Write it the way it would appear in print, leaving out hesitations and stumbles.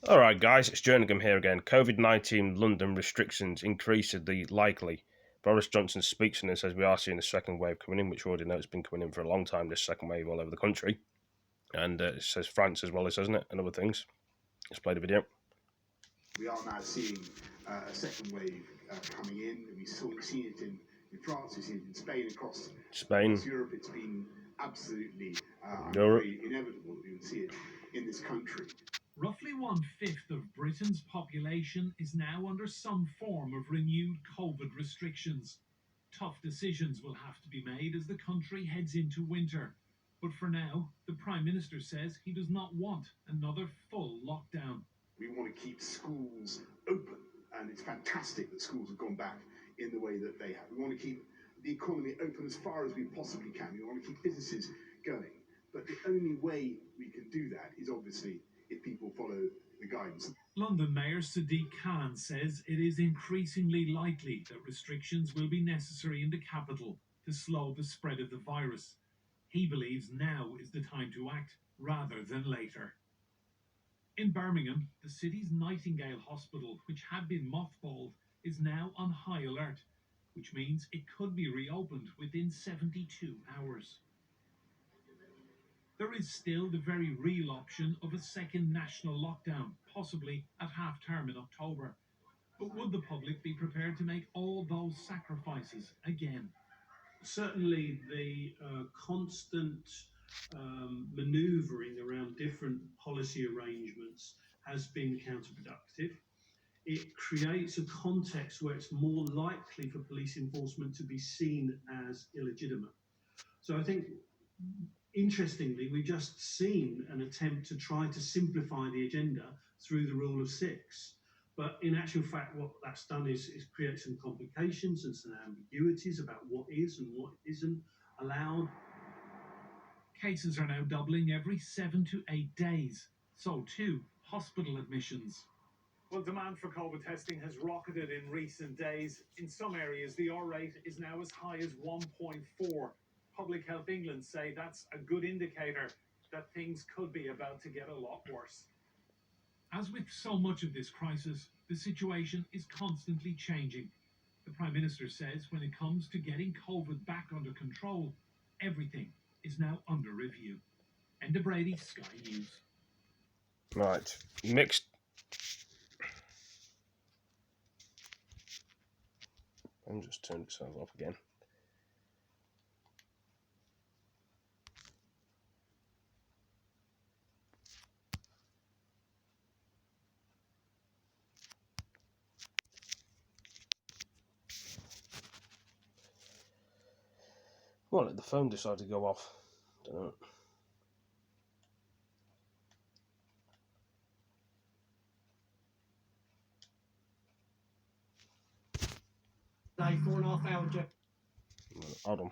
Alright guys, it's jerningham here again. COVID-19 London restrictions increasingly likely. Boris Johnson speaks in and says we are seeing a second wave coming in, which we already know it's been coming in for a long time, this second wave all over the country. And it says France as well as, doesn't it, and other things. Let's play the video. We are now seeing a second wave coming in. We've seen it in France, we've seen it in Spain, across Europe. It's been absolutely inevitable that we would see it in this country. Roughly 1/5 of Britain's population is now under some form of renewed COVID restrictions. Tough decisions will have to be made as the country heads into winter. But for now, the Prime Minister says he does not want another full lockdown. We want to keep schools open, and it's fantastic that schools have gone back in the way that they have. We want to keep the economy open as far as we possibly can. We want to keep businesses going. But the only way we can do that is obviously if people follow the guidance. London Mayor Sadiq Khan says it is increasingly likely that restrictions will be necessary in the capital to slow the spread of the virus. He believes now is the time to act rather than later. In Birmingham, the city's Nightingale Hospital, which had been mothballed, is now on high alert, which means it could be reopened within 72 hours. There is still the very real option of a second national lockdown, possibly at half-term in October. But would the public be prepared to make all those sacrifices again? Certainly the constant manoeuvring around different policy arrangements has been counterproductive. It creates a context where it's more likely for police enforcement to be seen as illegitimate. So I think, interestingly, we've just seen an attempt to try to simplify the agenda through the rule of six. But in actual fact, what that's done is create some complications and some ambiguities about what is and what isn't allowed. Cases are now doubling every 7 to 8 days. So too, hospital admissions. Well, demand for COVID testing has rocketed in recent days. In some areas, the R rate is now as high as 1.4. Public Health England say that's a good indicator that things could be about to get a lot worse. As with so much of this crisis, the situation is constantly changing. The Prime Minister says when it comes to getting COVID back under control, everything is now under review. Enda Brady, Sky News. Right, mixed. I'm just turned itself off again. Well, the phone decided to go off. Don't know. Day 4.5 hour. Hold on.